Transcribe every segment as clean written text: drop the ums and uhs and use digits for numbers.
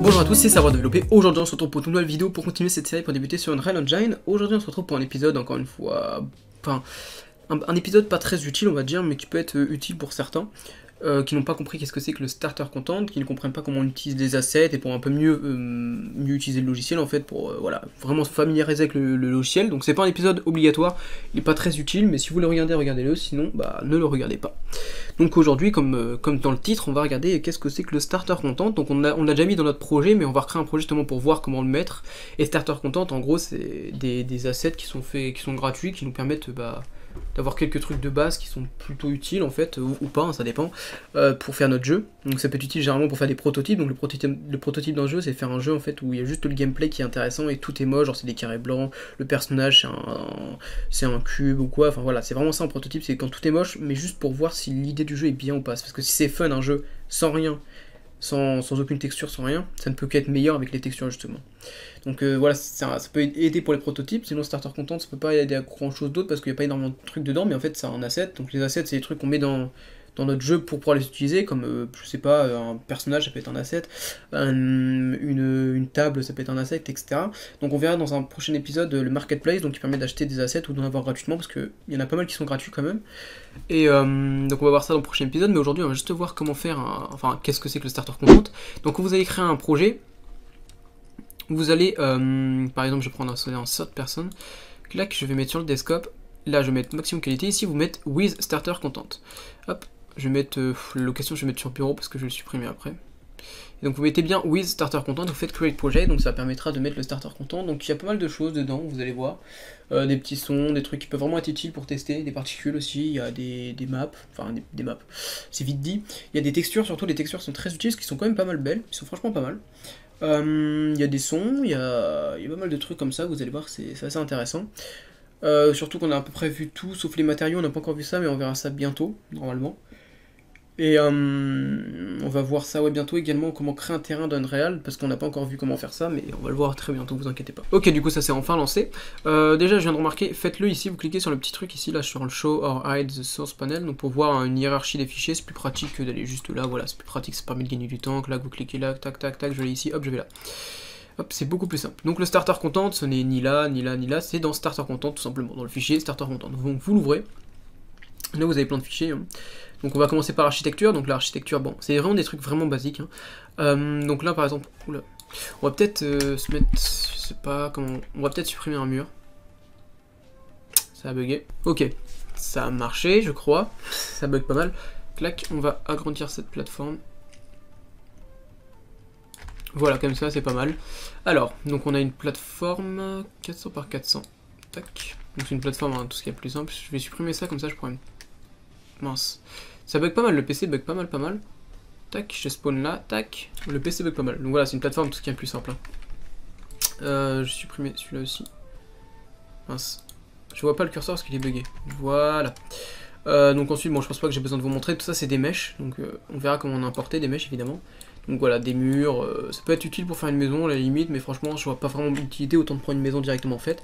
Bonjour à tous, c'est Savoir Développer. Aujourd'hui on se retrouve pour une nouvelle vidéo pour continuer cette série pour débuter sur Unreal Engine. Aujourd'hui on se retrouve pour un épisode encore une fois, enfin un épisode pas très utile on va dire, mais qui peut être utile pour certains. Qui n'ont pas compris qu'est-ce que c'est que le starter content, qui ne comprennent pas comment on utilise les assets et pour un peu mieux utiliser le logiciel en fait, pour voilà, vraiment se familiariser avec le logiciel. Donc c'est pas un épisode obligatoire, il n'est pas très utile, mais si vous le regardez, regardez-le, sinon bah ne le regardez pas. Donc aujourd'hui, comme dans le titre, on va regarder qu'est-ce que c'est que le starter content. Donc on l'a déjà mis dans notre projet, mais on va recréer un projet justement pour voir comment le mettre. Et starter content, en gros, c'est des assets qui sont faits, qui sont gratuits, qui nous permettent d'avoir quelques trucs de base qui sont plutôt utiles en fait, ou pas, hein, ça dépend, pour faire notre jeu. Donc ça peut être utile généralement pour faire des prototypes. Donc le prototype d'un jeu, c'est faire un jeu en fait où il y a juste le gameplay qui est intéressant et tout est moche, genre c'est des carrés blancs, le personnage c'est un cube ou quoi, enfin voilà, c'est vraiment ça un prototype, c'est quand tout est moche, mais juste pour voir si l'idée du jeu est bien ou pas. Parce que si c'est fun un jeu sans rien, sans aucune texture, sans rien, ça ne peut qu'être meilleur avec les textures justement. Donc voilà, ça peut aider pour les prototypes, sinon starter content ça peut pas aider à grand chose d'autre parce qu'il n'y a pas énormément de trucs dedans, mais en fait c'est un asset, donc les assets c'est des trucs qu'on met dans notre jeu pour pouvoir les utiliser, comme je sais pas, un personnage ça peut être un asset, une table ça peut être un asset, etc. Donc on verra dans un prochain épisode le marketplace, donc qui permet d'acheter des assets ou d'en avoir gratuitement, parce qu'il y en a pas mal qui sont gratuits quand même. Et donc on va voir ça dans le prochain épisode, mais aujourd'hui on va juste voir comment faire, enfin qu'est-ce que c'est que le starter content. Donc vous allez créer un projet, vous allez, par exemple je vais prendre un third person, clac, je vais mettre sur le desktop, là je vais mettre maximum qualité, ici vous mettez with starter content. Hop, je vais mettre la location, je vais mettre sur bureau parce que je vais le supprimer après. Et donc vous mettez bien with starter content, vous faites create project, donc ça permettra de mettre le starter content. Donc il y a pas mal de choses dedans, vous allez voir, des petits sons, des trucs qui peuvent vraiment être utiles pour tester, des particules aussi, il y a des maps, enfin des maps, c'est vite dit. Il y a des textures, surtout les textures sont très utiles, parce qu'ils sont quand même pas mal belles, ils sont franchement pas mal. Il y a des sons, il y a pas mal de trucs comme ça, vous allez voir, c'est assez intéressant. Surtout qu'on a à peu près vu tout, sauf les matériaux, on n'a pas encore vu ça, mais on verra ça bientôt, normalement. Et on va voir ça bientôt également, comment créer un terrain d'Unreal, parce qu'on n'a pas encore vu comment faire ça, mais on va le voir très bientôt, vous inquiétez pas. Ok, du coup ça s'est enfin lancé. Déjà je viens de remarquer, faites-le ici, vous cliquez sur le petit truc ici, là sur le show or hide the source panel, donc pour voir une hiérarchie des fichiers, c'est plus pratique que d'aller juste là, voilà, c'est plus pratique, ça permet de gagner du temps, là vous cliquez là, tac tac tac, je vais ici, hop je vais là. Hop, c'est beaucoup plus simple. Donc le starter content, ce n'est ni là, ni là, ni là, c'est dans starter content tout simplement, dans le fichier starter content. Donc vous l'ouvrez, là vous avez plein de fichiers, hein. Donc on va commencer par l'architecture, donc l'architecture, bon, c'est vraiment des trucs vraiment basiques, hein. Donc là par exemple, oula, on va peut-être se mettre, je sais pas comment, on va peut-être supprimer un mur. Ça a bugué. Ok, ça a marché je crois, ça bug pas mal. Clac, on va agrandir cette plateforme. Voilà, comme ça c'est pas mal. Alors, donc on a une plateforme 400 par 400. Tac. Donc c'est une plateforme, hein, tout ce qui est plus simple. Je vais supprimer ça, comme ça je pourrais... Mince. Ça bug pas mal, le PC bug pas mal. Tac, je spawn là, tac. Le PC bug pas mal. Donc voilà, c'est une plateforme, tout ce qui est plus simple. Hein. Je vais supprimer celui-là aussi. Mince. Je vois pas le curseur parce qu'il est bugué. Voilà. Donc ensuite, bon, je pense pas que j'ai besoin de vous montrer. Tout ça, c'est des mèches. Donc on verra comment on a importé des mèches, évidemment. Donc voilà, des murs. Ça peut être utile pour faire une maison, à la limite. Mais franchement, je vois pas vraiment l'utilité autant de prendre une maison directement faite.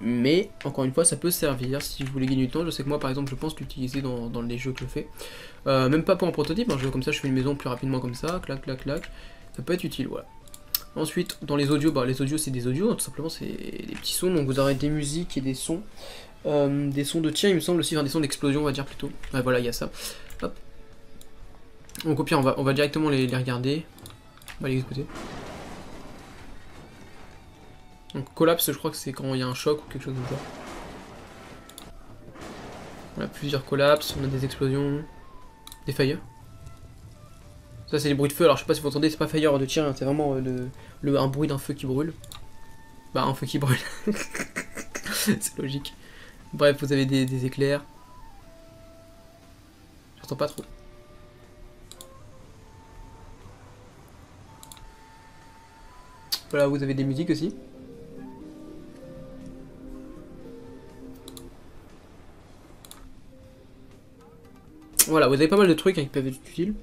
Mais, encore une fois, ça peut servir si vous voulez gagner du temps. Je sais que moi, par exemple, je pense l'utiliser dans les jeux que je fais. Même pas pour un prototype, un jeu comme ça, je fais une maison plus rapidement comme ça. Clac, clac, clac. Ça peut être utile, voilà. Ensuite, dans les audios, bah, les audios, c'est des audios. Tout simplement, c'est des petits sons. Donc vous aurez des musiques et des sons. Des sons de tir, il me semble aussi, enfin des sons d'explosion, on va dire plutôt. Ouais, voilà, il y a ça. Hop. Donc au pire, on va directement les regarder. On va les écouter. Donc collapse, je crois que c'est quand il y a un choc ou quelque chose comme ça. On a plusieurs collapses, on a des explosions, des fires. Ça c'est des bruits de feu, alors je sais pas si vous entendez, c'est pas fire de tir, hein, c'est vraiment un bruit d'un feu qui brûle. Bah un feu qui brûle. C'est logique. Bref, vous avez des éclairs. J'entends pas trop. Voilà, vous avez des musiques aussi. Voilà, vous avez pas mal de trucs, hein, qui peuvent être utiles.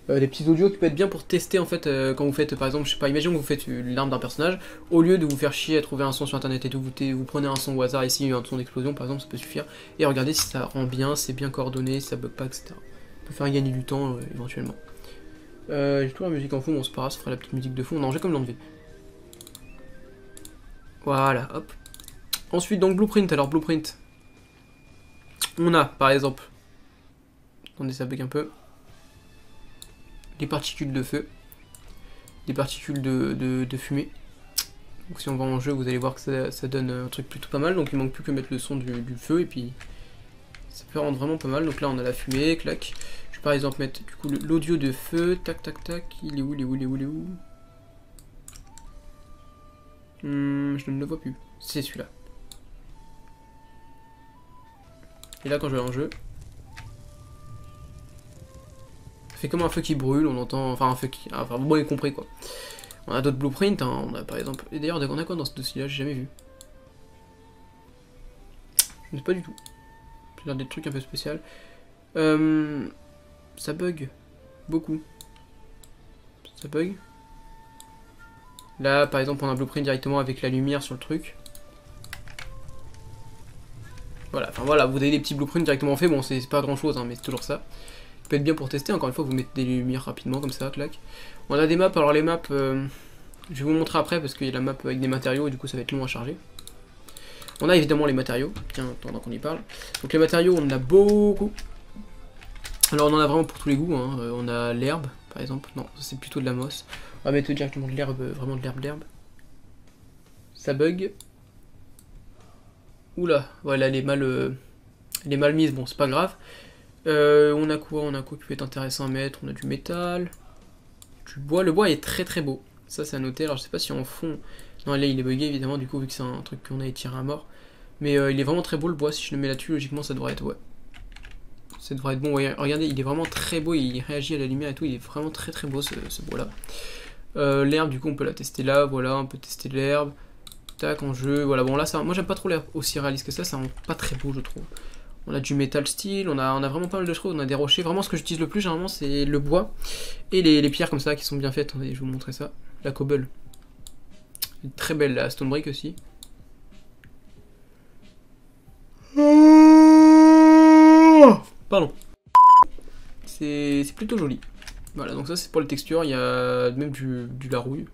Des petits audios qui peuvent être bien pour tester en fait quand vous faites par exemple, je sais pas, imaginons que vous faites l'arme d'un personnage, au lieu de vous faire chier à trouver un son sur internet et tout, vous prenez un son au hasard ici, un son d'explosion par exemple, ça peut suffire, et regardez si ça rend bien, c'est bien coordonné, si ça bug pas, etc. Ça peut faire gagner du temps éventuellement. J'ai toujours la musique en fond, bon c'est pas grave, ça ferait la petite musique de fond. Non, j'ai comme l'enlever. Voilà, hop. Ensuite, donc Blueprint, alors Blueprint. On a, par exemple... Attendez, ça bug un peu. Les particules de feu. Des particules de fumée. Donc si on va en jeu, vous allez voir que ça donne un truc plutôt pas mal. Donc il manque plus que mettre le son du feu et puis ça peut rendre vraiment pas mal. Donc là on a la fumée, clac. Je vais par exemple mettre du coup l'audio de feu, tac tac tac. Il est où, il est où, il est où, il est où? Je ne le vois plus. C'est celui-là. Et là quand je vais en jeu, ça fait comme un feu qui brûle, on entend, enfin un feu qui, enfin vous m'avez compris quoi. On a d'autres blueprints, hein. On a par exemple, et d'ailleurs on a quoi dans ce dossier là, j'ai jamais vu. Je ne sais pas du tout. J'ai des trucs un peu spéciaux. Ça bug beaucoup. Ça bug. Là par exemple on a un blueprint directement avec la lumière sur le truc. Voilà, enfin voilà, vous avez des petits blueprints directement faits, bon c'est pas grand chose hein, mais c'est toujours ça. Ça peut être bien pour tester, encore une fois vous mettez des lumières rapidement comme ça, clac. On a des maps, alors les maps, je vais vous montrer après parce qu'il y a la map avec des matériaux et du coup ça va être long à charger. On a évidemment les matériaux, tiens, pendant qu'on y parle. Donc les matériaux, on en a beaucoup. Alors on en a vraiment pour tous les goûts, hein. On a l'herbe, par exemple. Non, c'est plutôt de la mosse. On va mettre directement de l'herbe, vraiment de l'herbe. Ça bug. Oula, voilà, elle est mal mise, bon, c'est pas grave. On a quoi? On a quoi qui peut être intéressant à mettre? On a du métal, du bois. Le bois est très très beau. Ça, c'est à noter. Alors je sais pas si en fond... Non, là il est bugué évidemment, du coup, vu que c'est un truc qu'on a étiré à mort. Mais il est vraiment très beau le bois, si je le mets là-dessus, logiquement ça devrait être, ouais. Ça devrait être bon, ouais. Regardez, il est vraiment très beau, il réagit à la lumière et tout, il est vraiment très très beau ce bois-là. L'herbe, du coup, on peut la tester là, voilà, on peut tester l'herbe. Tac, en jeu, voilà, bon là, ça, moi j'aime pas trop l'herbe aussi réaliste que ça rend pas très beau, je trouve. On a du métal steel, on a vraiment pas mal de choses, on a des rochers. Vraiment, ce que j'utilise le plus, généralement, c'est le bois et les pierres comme ça qui sont bien faites. Attendez, je vais vous montrer ça. La cobble. Très belle, la stone brick aussi. Pardon. C'est plutôt joli. Voilà, donc ça c'est pour les textures, il y a même du larouille.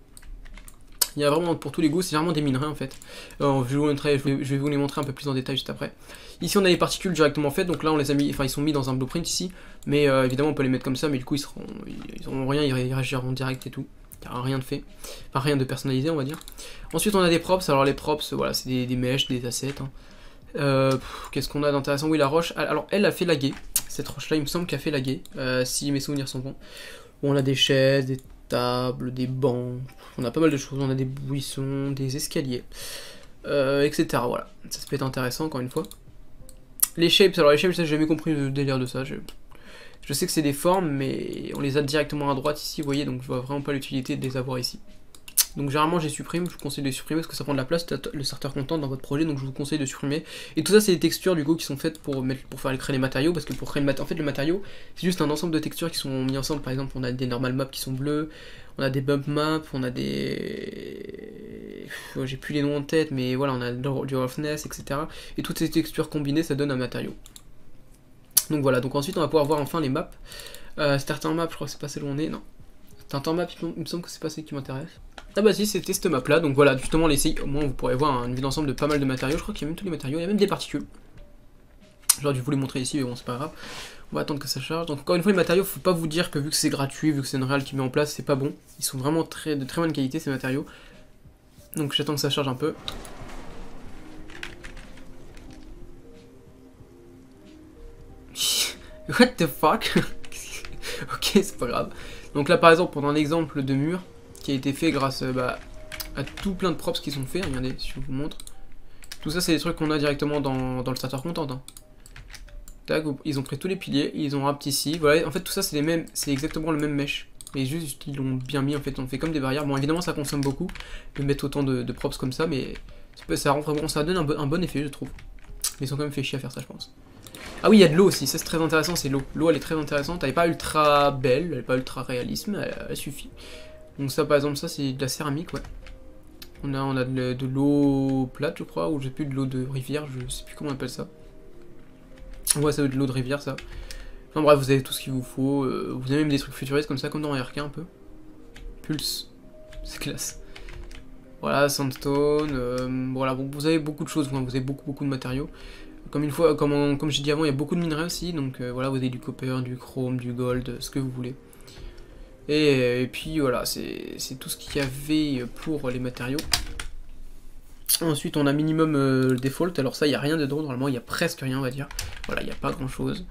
Il y a vraiment pour tous les goûts, c'est vraiment des minerais en fait. Je vais vous les montrer un peu plus en détail juste après. Ici on a les particules directement faites, donc là on les a mis, enfin ils sont mis dans un blueprint ici, mais évidemment on peut les mettre comme ça, mais du coup ils auront rien, ils réagiront direct et tout. Il n'y aura rien de fait, enfin rien de personnalisé on va dire. Ensuite on a des props, alors les props voilà c'est des mèches, des assets. Hein. Qu'est-ce qu'on a d'intéressant? Oui la roche, alors elle a fait laguer, cette roche là il me semble qu'elle a fait laguer, si mes souvenirs sont bons. Bon, on a des chaises, des tables, des bancs, on a pas mal de choses, on a des buissons, des escaliers, etc. Voilà, ça peut être intéressant encore une fois. Les shapes, alors les shapes, j'ai jamais compris le délire de ça. Je sais que c'est des formes, mais on les a directement à droite ici, vous voyez, donc je vois vraiment pas l'utilité de les avoir ici. Donc généralement j'ai supprime, je vous conseille de les supprimer parce que ça prend de la place, le starter content dans votre projet, donc je vous conseille de supprimer. Et tout ça c'est des textures du coup qui sont faites pour faire créer les matériaux, parce que pour créer en fait le matériau c'est juste un ensemble de textures qui sont mis ensemble. Par exemple on a des normal maps qui sont bleues, on a des bump maps, on a des... j'ai plus les noms en tête, mais voilà on a du roughness, etc. Et toutes ces textures combinées ça donne un matériau. Donc voilà, donc ensuite on va pouvoir voir enfin les maps. Starter map, je crois que c'est pas celle où on est, non. Starter map, il me semble que c'est pas celle qui m'intéresse. Ah bah si, c'était cette map là, donc voilà, justement l'essayer, au moins vous pourrez voir une vue d'ensemble de pas mal de matériaux, je crois qu'il y a même tous les matériaux, il y a même des particules. J'aurais dû vous les montrer ici, mais bon c'est pas grave. On va attendre que ça charge. Donc encore une fois les matériaux, faut pas vous dire que vu que c'est gratuit, vu que c'est une réal qui met en place, c'est pas bon. Ils sont vraiment de très bonne qualité ces matériaux. Donc j'attends que ça charge un peu. What the fuck. Ok, c'est pas grave. Donc là par exemple, on a un exemple de mur qui a été fait grâce à tout plein de props qui sont faits. Regardez, si je vous montre. Tout ça, c'est des trucs qu'on a directement dans le starter content. Hein. Tac, ils ont pris tous les piliers, ils ont rap ici. Voilà, en fait, tout ça, c'est les mêmes, c'est exactement le même mesh. Mais juste, ils l'ont bien mis, en fait, on fait comme des barrières. Bon, évidemment, ça consomme beaucoup de mettre autant de props comme ça, mais ça rend vraiment, ça donne un bon effet, je trouve. Mais ils ont quand même fait chier à faire ça, je pense. Ah oui, il y a de l'eau aussi, ça c'est très intéressant, c'est l'eau. L'eau, elle est très intéressante, elle est pas ultra belle, elle est pas ultra réaliste, mais elle suffit. Donc ça, par exemple, ça c'est de la céramique, ouais. On a de l'eau plate, je crois, ou j'ai plus de l'eau de rivière, je sais plus comment on appelle ça. Ouais, ça doit être de l'eau de rivière, ça. Enfin bref, vous avez tout ce qu'il vous faut. Vous avez même des trucs futuristes comme ça, comme dans RK un peu. Pulse, c'est classe. Voilà, Sandstone, voilà, bon, vous avez beaucoup de choses, vous avez beaucoup de matériaux. Comme j'ai dit avant, il y a beaucoup de minerais aussi, donc voilà, vous avez du copper, du chrome, du gold, ce que vous voulez. Et puis voilà, c'est tout ce qu'il y avait pour les matériaux. Ensuite, on a minimum le default, alors ça, il n'y a rien dedans, normalement, il y a presque rien, on va dire. Voilà, il n'y a pas grand chose.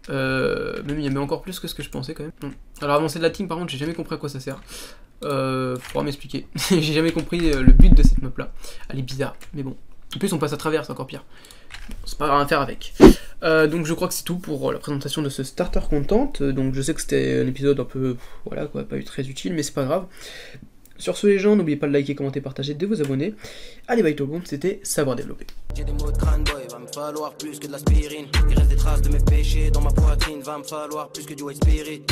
Même il y a encore plus que ce que je pensais quand même. Alors avancer de la team, par contre, j'ai jamais compris à quoi ça sert. Faudra m'expliquer. J'ai jamais compris le but de cette map là. Elle est bizarre, mais bon. En plus on passe à travers, c'est encore pire. Bon, c'est pas grave à faire avec. Donc je crois que c'est tout pour la présentation de ce starter content. Donc je sais que c'était un épisode un peu, voilà quoi, pas eu très utile, mais c'est pas grave. Sur ce les gens, n'oubliez pas de liker, commenter, partager, de vous abonner. Allez bye tout le monde, c'était Savoir Développer. J'ai des mots de crâne boy, va me falloir plus que de l'aspirine. Il reste des traces de mes péchés dans ma poitrine, va me falloir plus que du white spirit.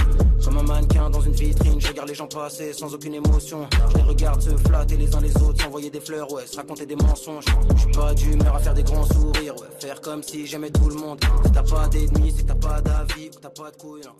Comme un mannequin dans une vitrine, je regarde les gens passer sans aucune émotion. Je les regarde se flatter les uns les autres, s'envoyer des fleurs, ouais, se raconter des mensonges. Je suis pas d'humeur à faire des grands sourires, ouais, faire comme si j'aimais tout le monde. Si t'as pas d'ennemis, c'est que t'as pas d'avis, ou t'as pas de couilles, non.